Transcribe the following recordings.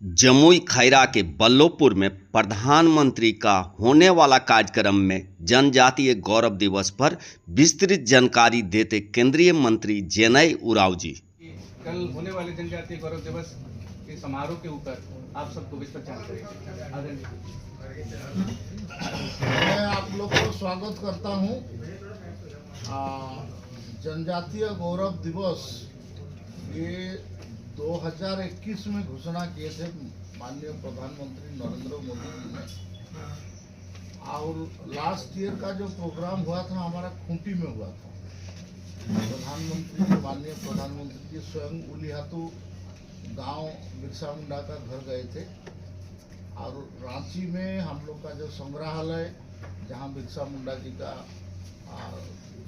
जमुई खैरा के बल्लोपुर में प्रधानमंत्री का होने वाला कार्यक्रम में जनजातीय गौरव दिवस पर विस्तृत जानकारी देते केंद्रीय मंत्री जेनेय उरांव जी। कल होने वाले जनजातीय गौरव दिवस के समारोह के ऊपर आप सबको विस्तृत जानकारी। मैं आप लोग को स्वागत करता हूं। जनजातीय गौरव दिवस ये 2021 में घोषणा किए थे माननीय प्रधानमंत्री नरेंद्र मोदी जी ने, और लास्ट ईयर का जो प्रोग्राम हुआ था हमारा खूंटी में हुआ था। माननीय प्रधानमंत्री जी स्वयं उलिहातू गांव बिरसा मुंडा का घर गए थे, और रांची में हम लोग का जो संग्रहालय जहां बिरसा मुंडा जी का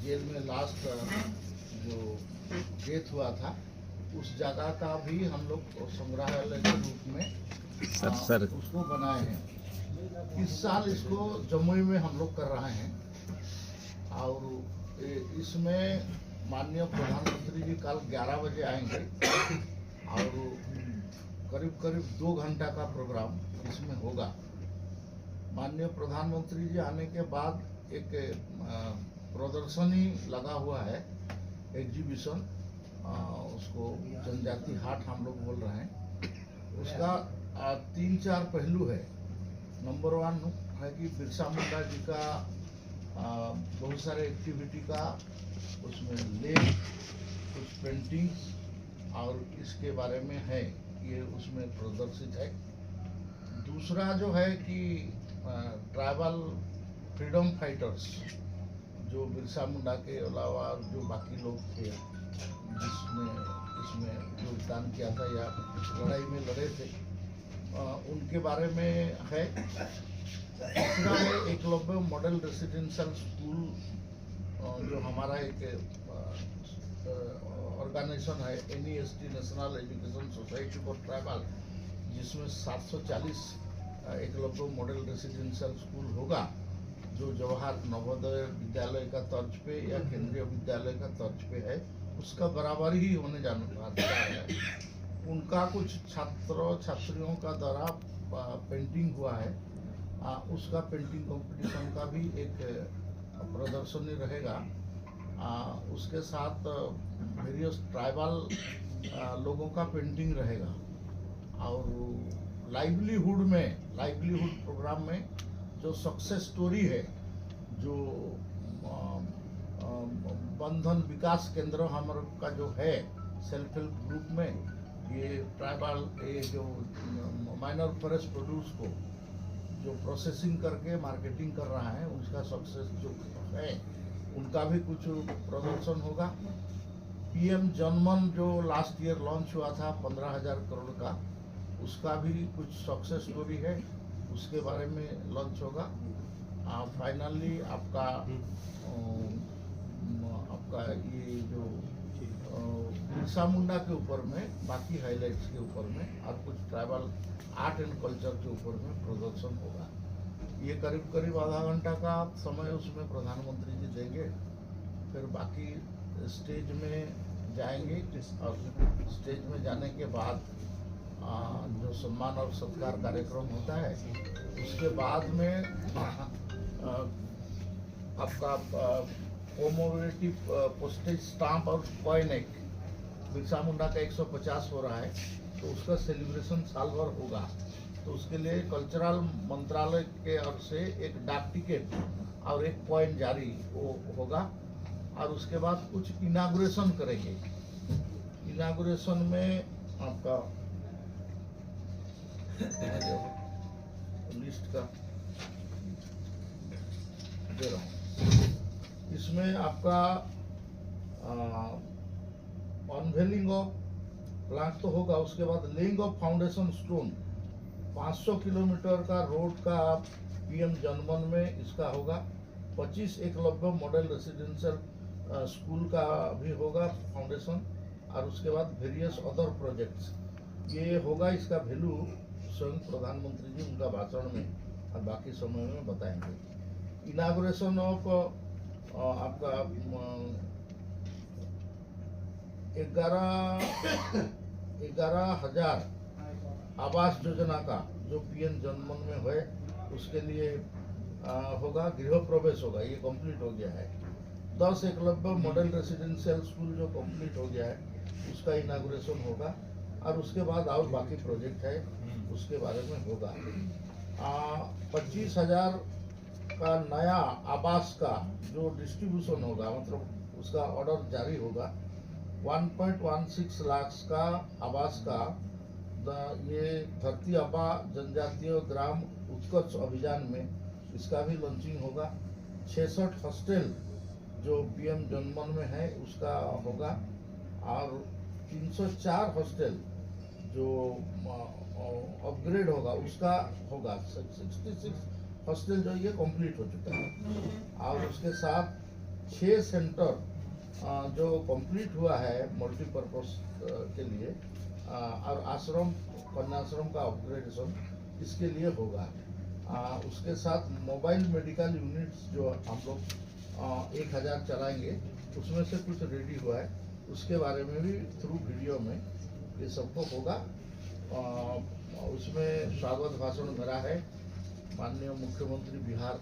जेल में लास्ट जो डेथ हुआ था उस जगह का भी हम लोग संग्रहालय के रूप में उसको बनाए हैं। इस साल इसको जमुई में हम लोग कर रहे हैं, और इसमें माननीय प्रधानमंत्री जी कल 11 बजे आएंगे, और करीब करीब 2 घंटा का प्रोग्राम इसमें होगा। माननीय प्रधानमंत्री जी आने के बाद एक प्रदर्शनी लगा हुआ है, एग्जीबिशन, उसको जनजाति हाट हम लोग बोल रहे हैं। उसका 3-4 पहलू है। नंबर 1 है कि बिरसा मुंडा जी का बहुत सारे एक्टिविटी का उसमें लेख, कुछ पेंटिंग्स और इसके बारे में है, ये उसमें प्रदर्शित है। दूसरा जो है कि ट्राइबल फ्रीडम फाइटर्स जो बिरसा मुंडा के अलावा जो बाकी लोग थे जिसने इसमें योगदान किया था या लड़ाई में लड़े थे, उनके बारे में है। तीसरा है एकलव्य मॉडल रेसिडेंशियल स्कूल, जो हमारा एक ऑर्गेनाइजेशन है, NEST national education society for tribal, जिसमें 740 एकलव्य मॉडल रेसिडेंशियल स्कूल होगा, जो जवाहर नवोदय विद्यालय का तर्ज पे या केंद्रीय विद्यालय का तर्ज पे है, उसका बराबर ही होने जाने है। उनका कुछ छात्रों छात्रियों का द्वारा पेंटिंग हुआ है, उसका पेंटिंग कंपटीशन का भी एक प्रदर्शनी रहेगा। उसके साथ वेरियस ट्राइबल लोगों का पेंटिंग रहेगा, और लाइवलीहुड प्रोग्राम में जो सक्सेस स्टोरी है, जो बंधन विकास केंद्र हमारे का जो है सेल्फ हेल्प ग्रुप में, ये ट्राइबल ये जो माइनर फॉरेस्ट प्रोड्यूस को जो प्रोसेसिंग करके मार्केटिंग कर रहा है, उसका सक्सेस जो है उनका भी कुछ प्रदर्शन होगा। PM जनमन जो लास्ट ईयर लॉन्च हुआ था 15,000 करोड़ का, उसका भी कुछ सक्सेस स्टोरी है, उसके बारे में लॉन्च होगा। फाइनली आपका ये जो बिरसा मुंडा के ऊपर में बाकी हाइलाइट्स के ऊपर में और कुछ ट्राइबल आर्ट एंड कल्चर के ऊपर में प्रदर्शन होगा। ये करीब आधा घंटा का समय उसमें प्रधानमंत्री जी देंगे। फिर बाकी स्टेज में जाएंगे, और स्टेज में जाने के बाद जो सम्मान और सत्कार कार्यक्रम होता है, उसके बाद में आपका कोमोमेरेटिव पोस्टेज स्टाम्प और कॉइन एक बिरसा मुंडा का 150 हो रहा है, तो उसका सेलिब्रेशन साल भर होगा। तो उसके लिए कल्चरल मंत्रालय के ओर से एक डाक टिकट और एक कॉइन जारी होगा, और उसके बाद कुछ इनागुरेशन करेंगे। इनागुरेशन में आपका लिस्ट का दे रहा हूँ, इसमें आपका अनवेलिंग ऑफ प्लांट तो होगा, उसके बाद laying of foundation stone 500 kilometre का रोड का PM जनमन में इसका होगा। 25 एकलव्य मॉडल रेसिडेंशियल स्कूल का भी होगा फाउंडेशन, और उसके बाद वेरियस अदर प्रोजेक्ट्स ये होगा। इसका वैल्यू स्वयं प्रधानमंत्री जी उनका भाषण में और बाकी समय में बताएंगे। इनागुरेशन ऑफ आपका 11,000 आवास योजना का जो पीएम जनमन में है उसके लिए होगा, गृह प्रवेश होगा, ये कंप्लीट हो गया है। 10 एकलव्य मॉडल रेसिडेंशियल स्कूल जो कंप्लीट हो गया है उसका इनागुरेशन होगा, और उसके बाद और बाकी प्रोजेक्ट है उसके बारे में होगा। 25,000 का नया आवास का जो डिस्ट्रीब्यूशन होगा, मतलब उसका ऑर्डर जारी होगा। 1.16 लाख का आवास का ये धरती आबा जनजातीय ग्राम उत्कर्ष अभियान में इसका भी लॉन्चिंग होगा। 66 हॉस्टल जो पीएम जनमन में है उसका होगा, और 304 हॉस्टल जो अपग्रेड होगा उसका होगा। 66 हॉस्टल जो ये कंप्लीट हो चुका है, और उसके साथ 6 सेंटर जो कंप्लीट हुआ है मल्टीपर्पज के लिए, और आश्रम कन्याश्रम का अपग्रेडेशन इसके लिए होगा। उसके साथ मोबाइल मेडिकल यूनिट्स जो हम लोग 1000 चलाएंगे, उसमें से कुछ रेडी हुआ है, उसके बारे में भी थ्रू वीडियो में ये सबको होगा। उसमें स्वागत भाषण मेरा है, माननीय मुख्यमंत्री बिहार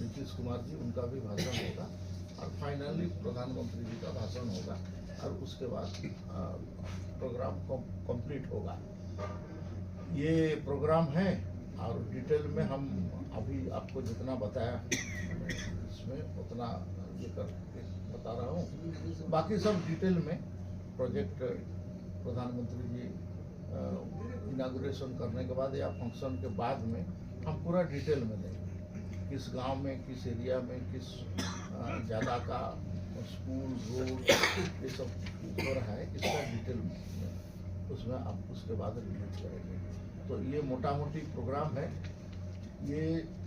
नीतीश कुमार जी, उनका भी भाषण होगा, और फाइनली प्रधानमंत्री जी का भाषण होगा, और उसके बाद प्रोग्राम कंप्लीट होगा। ये प्रोग्राम है, और डिटेल में हम अभी आपको जितना बताया इसमें उतना ये कर बता रहा हूँ। बाकी सब डिटेल में प्रोजेक्ट प्रधानमंत्री जी इनागुरेशन करने के बाद या फंक्शन के बाद में हम पूरा डिटेल में देंगे, किस गांव में, किस एरिया में, किस जगह का स्कूल, रोड, ये सब हो रहा है, इसका डिटेल में उसमें आप उसके बाद रिलीज करेंगे। तो ये मोटा मोटी प्रोग्राम है। ये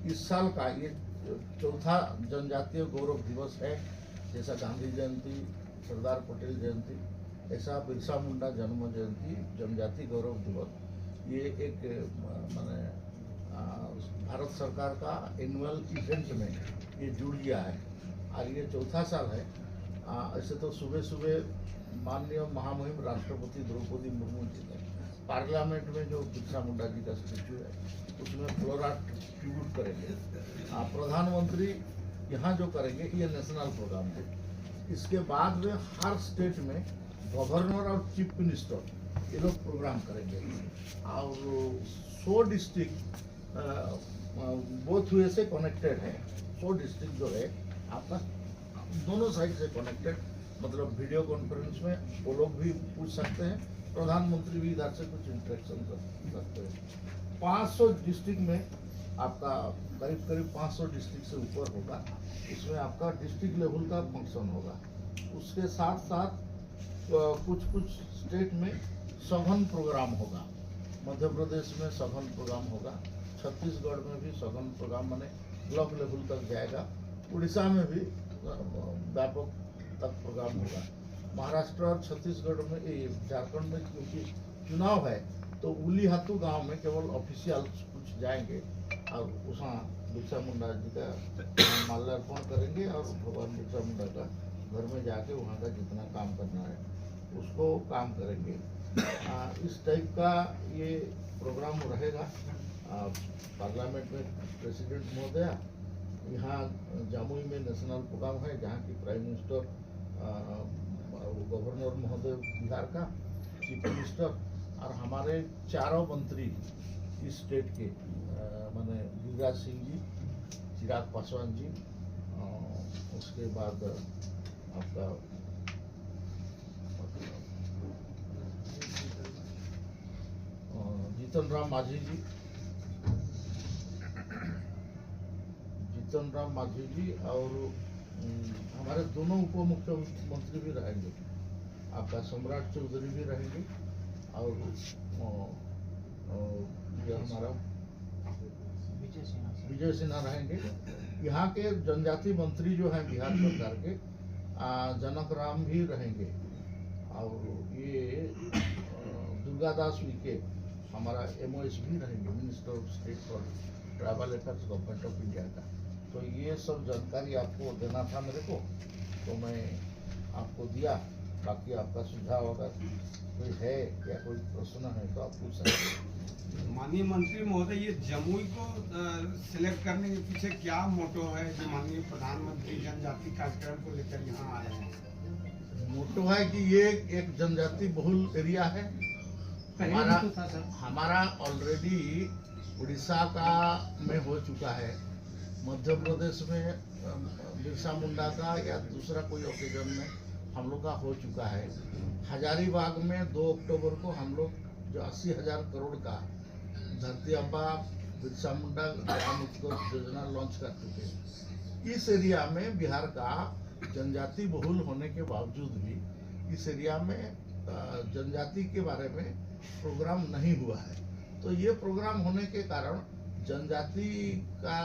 इस साल का ये चौथा जनजातीय गौरव दिवस है। जैसा गांधी जयंती, सरदार पटेल जयंती, ऐसा बिरसा मुंडा जन्म जयंती, जनजाति गौरव दिवस, ये एक माने भारत सरकार का एनुअल इवेंट में ये जुड़ गया है, और ये चौथा साल है। ऐसे तो सुबह सुबह माननीय महामहिम राष्ट्रपति द्रौपदी मुर्मू जी ने पार्लियामेंट में जो बिरसा मुंडा जी का स्टैचू है उसमें फ्लोरा ट्रिब्यूट करेंगे। प्रधानमंत्री यहाँ जो करेंगे ये नेशनल प्रोग्राम है। इसके बाद में हर स्टेट में गवर्नर और चीफ मिनिस्टर ये लोग प्रोग्राम करेंगे, और 100 डिस्ट्रिक्ट बोथ वे से कनेक्टेड है। 100 डिस्ट्रिक्ट जो है आपका दोनों साइड से कनेक्टेड, मतलब वीडियो कॉन्फ्रेंस में वो लोग भी पूछ सकते हैं, प्रधानमंत्री भी इधर से कुछ इंटरेक्शन कर सकते हैं। 500 डिस्ट्रिक्ट में आपका करीब 500 डिस्ट्रिक्ट से ऊपर होगा, इसमें आपका डिस्ट्रिक्ट लेवल का फंक्शन होगा। उसके साथ साथ कुछ स्टेट में सघन प्रोग्राम होगा। मध्य प्रदेश में सघन प्रोग्राम होगा, छत्तीसगढ़ में भी सघन प्रोग्राम माने ब्लॉक लेवल तक जाएगा, उड़ीसा में भी व्यापक तक प्रोग्राम होगा। महाराष्ट्र और छत्तीसगढ़ में, झारखंड में क्योंकि चुनाव है तो उलीहातू गांव में केवल ऑफिशियल कुछ जाएंगे, और वहाँ बिरसा मुंडा जी का माल्यार्पण करेंगे, और भगवान बिरसा मुंडा का घर में जाके वहाँ का जितना काम करना है उसको काम करेंगे। इस टाइप का ये प्रोग्राम रहेगा। पार्लियामेंट में प्रेसिडेंट महोदया, यहाँ जामुई में नेशनल प्रोग्राम है जहाँ की प्राइम मिनिस्टर, गवर्नर महोदय बिहार का, चीफ मिनिस्टर, और हमारे चारों मंत्री इस स्टेट के, माने गिरिराज सिंह जी, चिराग पासवान जी, उसके बाद आपका जीतन राम मांझी जी, और हमारे दोनों उप मुख्यमंत्री भी रहेंगे, आपका सम्राट चौधरी भी रहेंगे, और ये हमारा विजय सिन्हा रहेंगे। यहाँ के जनजाति मंत्री जो हैं बिहार सरकार के, जनक राम भी रहेंगे, और ये दुर्गादास उइके हमारा MOS भी रहेंगे, minister of state for tribal affairs, government of India का। तो ये सब जानकारी आपको देना था मेरे को, तो मैं आपको दिया। बाकी आपका सुझाव अगर कोई है या कोई प्रश्न है तो आप पूछ सकते हैं। माननीय मंत्री महोदय, ये जमुई को सिलेक्ट करने के पीछे क्या मोटो है कि माननीय प्रधानमंत्री जनजाति कार्यक्रम को लेकर यहाँ आ रहे हैं? मोटो है कि ये एक जनजाति बहुल एरिया है। हमारा ऑलरेडी उड़ीसा का में हो चुका है, मध्य प्रदेश में बिरसा मुंडा का या दूसरा कोई ओकेजन में हम लोग का हो चुका है। हजारीबाग में 2 अक्टूबर को हम लोग जो 80,000 करोड़ का धरती अम्बा बिरसा मुंडा ग्राम उत्कर्ष योजना लॉन्च कर चुके हैं। इस एरिया में बिहार का जनजाति बहुल होने के बावजूद भी इस एरिया में जनजाति के बारे में प्रोग्राम नहीं हुआ है। तो ये प्रोग्राम होने के कारण जनजाति का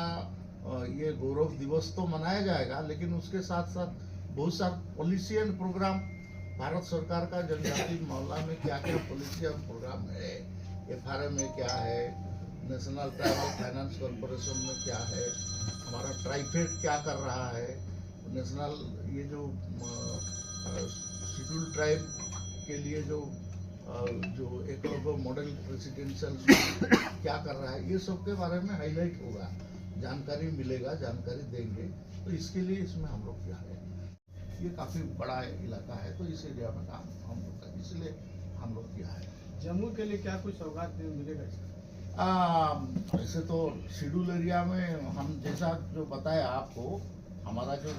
ये गौरव दिवस तो मनाया जाएगा, लेकिन उसके साथ साथ बहुत सारे पॉलिसी एंड प्रोग्राम भारत सरकार का जनजाति मामला में क्या क्या पॉलिसी एंड प्रोग्राम है, FRM में क्या है, नेशनल ट्राइबल फाइनेंस कॉर्पोरेशन में क्या है, हमारा ट्राइफेड क्या कर रहा है, नेशनल ये जो शेड्यूल ट्राइब के लिए जो एकलव्य मॉडल रेसिडेंशियल क्या कर रहा है, ये सब के बारे में हाईलाइट होगा, जानकारी मिलेगा, जानकारी देंगे। तो इसके लिए इसमें हम लोग क्या है, ये काफी बड़ा इलाका है, तो इस एरिया में काम हम लोग का, इसलिए हम लोग किया है। जम्मू के लिए क्या कुछ सौगात मिलेगा? ऐसे तो शेड्यूल एरिया में हम जैसा जो बताया आपको, हमारा जो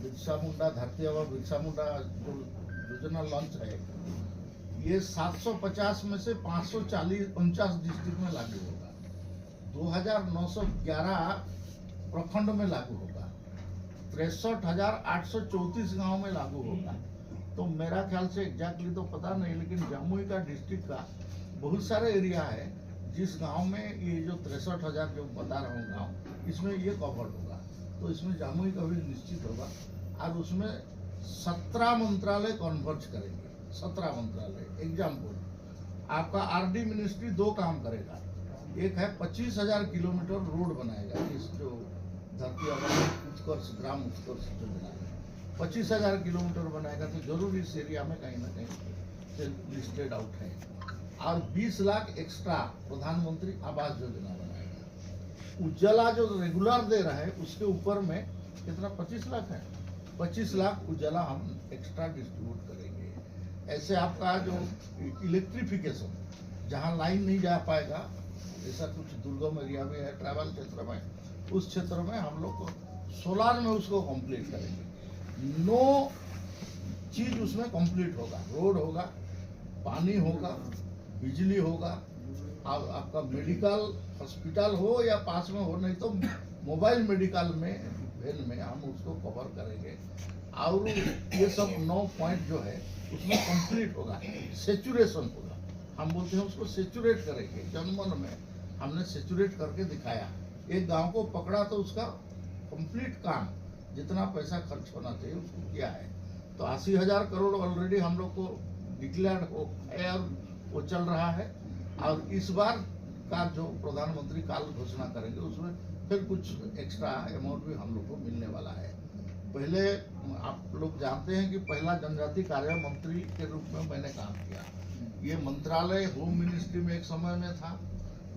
बिरसा मुंडा धरती अम्बा बिरसा मुंडा जो योजना लॉन्च है, ये 750 में से 549 डिस्ट्रिक्ट में लागू होगा, 2911 प्रखंड में लागू होगा, 63,834 गांव में लागू होगा। तो मेरा ख्याल से एग्जैक्टली तो पता नहीं, लेकिन जमुई का डिस्ट्रिक्ट का बहुत सारे एरिया है जिस गांव में ये जो 63,000 जो बता रहा हूँ गांव, इसमें ये कवर्ड होगा। तो इसमें जमुई का भी निश्चित होगा, और उसमें 17 मंत्रालय कन्वर्ज करेंगे। 17 मंत्रालय, एग्जाम्पल आपका RD मिनिस्ट्री 2 काम करेगा। एक है 25,000 किलोमीटर रोड बनाएगा, इस जो धरती अम्बा उत्कर्ष ग्राम उत्कर्ष योजना है, 25,000 किलोमीटर बनाएगा। तो जरूर इस एरिया में कहीं ना कहीं से लिस्टेड आउट है। और 20 लाख एक्स्ट्रा प्रधानमंत्री आवास योजना बनाएगा। उज्ज्वला जो रेगुलर दे रहा है उसके ऊपर में कितना 25 लाख है, 25 लाख उज्ज्वला हम एक्स्ट्रा डिस्ट्रीब्यूट करेंगे। ऐसे आपका जो इलेक्ट्रिफिकेशन, जहाँ लाइन नहीं जा पाएगा, ऐसा कुछ दुर्गम एरिया में है, ट्राइबल क्षेत्र में, उस क्षेत्र में हम लोग को सोलार में उसको कंप्लीट करेंगे। 9 चीज उसमें कंप्लीट होगा, रोड होगा, पानी होगा, बिजली होगा, आपका मेडिकल हॉस्पिटल हो या पास में हो, नहीं तो मोबाइल मेडिकल में वेन में हम उसको कवर करेंगे। और ये सब 9 पॉइंट जो है उसमें कंप्लीट होगा, सेचुरेशन होगा। हम बोलते हैं उसको सेचुरेट करेंगे। जनमन में हमने सेचुरेट करके दिखाया। एक गांव को पकड़ा तो उसका कंप्लीट काम, जितना पैसा खर्च होना चाहिए उसको किया है। तो 80,000 करोड़ ऑलरेडी हम लोग को डिक्लेयर हो है और वो चल रहा है। और इस बार का जो प्रधानमंत्री काल घोषणा करेंगे उसमें फिर कुछ एक्स्ट्रा अमाउंट भी हम लोग को मिलने वाला है। पहले आप लोग जानते हैं कि पहला जनजाति कार्य मंत्री के रूप में मैंने काम किया। ये मंत्रालय होम मिनिस्ट्री में एक समय में था,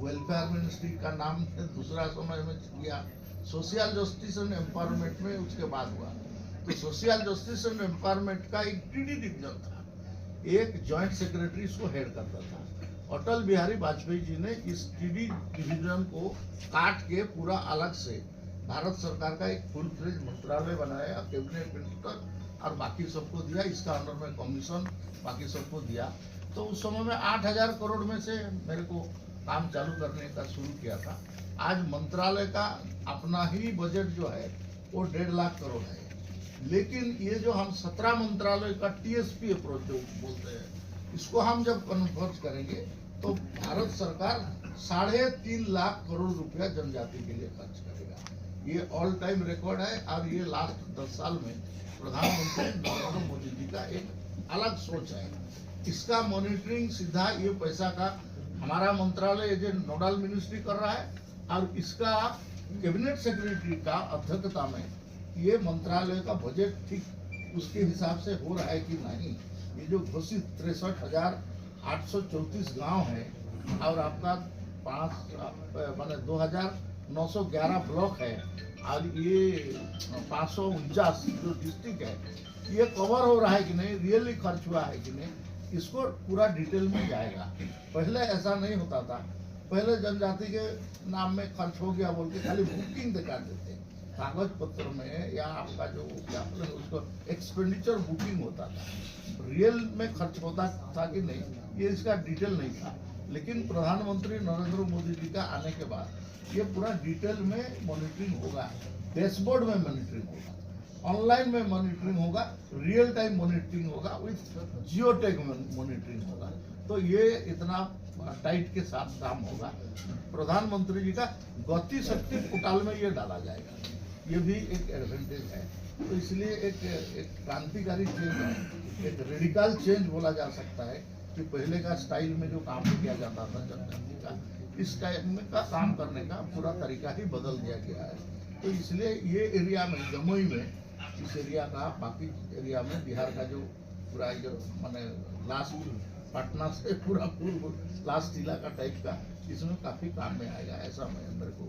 वेलफेयर मिनिस्ट्री का नाम दूसरा समय में किया, सोशल जस्टिस एंड एम्पावरमेंट में उसके बाद हुआ। तो सोशल जस्टिस एंड एम्पावरमेंट का एक TD डिवीजन था, एक जॉइंट सेक्रेटरी इसको हेड करता था। अटल बिहारी वाजपेयी जी ने इस TD डिवीजन को काट के पूरा अलग से भारत सरकार का एक फुल फ्लेज मंत्रालय बनाया, कैबिनेट मिनिस्टर और बाकी सबको दिया, इसका अंडर में कमीशन बाकी सबको दिया। तो उस समय में 8,000 करोड़ में से मेरे को काम चालू करने का शुरू किया था। आज मंत्रालय का अपना ही बजट जो है वो 1.5 लाख करोड़ है। लेकिन ये जो हम 17 मंत्रालय का TSP अप्रोच जो बोलते हैं, इसको हम जब कन्वर्ट करेंगे तो भारत सरकार 3.5 लाख करोड़ रुपया जनजाति के लिए खर्च करेगा। ये ऑल टाइम रिकॉर्ड है। और ये लास्ट 10 साल में प्रधानमंत्री नरेंद्र मोदी जी का एक अलग सोच है। इसका मॉनिटरिंग सीधा ये पैसा का हमारा मंत्रालय जो नोडल मिनिस्ट्री कर रहा है, और इसका कैबिनेट सेक्रेटरी का अध्यक्षता में ये मंत्रालय का बजट ठीक उसके हिसाब से हो रहा है कि नहीं। ये जो घोषित 63,834 गांव है, और आपका 2911 ब्लॉक है और ये 549 जो डिस्ट्रिक्ट है, ये कवर हो रहा है कि नहीं, रियली खर्च हुआ है कि नहीं, इसको पूरा डिटेल में जाएगा। पहले ऐसा नहीं होता था, पहले जनजाति के नाम में खर्च हो गया बोल के खाली बुकिंग दिखा देते, कागज पत्र में या आपका जो क्या बोले उसको एक्सपेंडिचर बुकिंग होता था, रियल में खर्च होता था कि नहीं, ये इसका डिटेल नहीं था। लेकिन प्रधानमंत्री नरेंद्र मोदी जी का आने के बाद ये पूरा डिटेल में मॉनिटरिंग होगा, डैशबोर्ड में मॉनिटरिंग होगा, ऑनलाइन में मॉनिटरिंग होगा, रियल टाइम मॉनिटरिंग होगा, विथ जियो टैग मॉनिटरिंग होगा। तो ये इतना टाइट के साथ काम होगा। प्रधानमंत्री जी का गति शक्ति पोर्टल में ये डाला जाएगा, ये भी एक एडवांटेज है। तो इसलिए एक क्रांतिकारी चेंज है, एक रेडिकल चेंज बोला जा सकता है कि पहले का स्टाइल में जो काम किया जाता था जनजाति का, इस टाइम का काम करने का पूरा तरीका ही बदल दिया गया है। तो इसलिए ये एरिया में, जमुई में, इस एरिया का बाकी एरिया में बिहार का जो पूरा जो माने लास्ट पटना से पूरा पूर्व लास्ट जिला का टाइप का, इसमें काफी काम में आएगा, ऐसा मैं मेरे को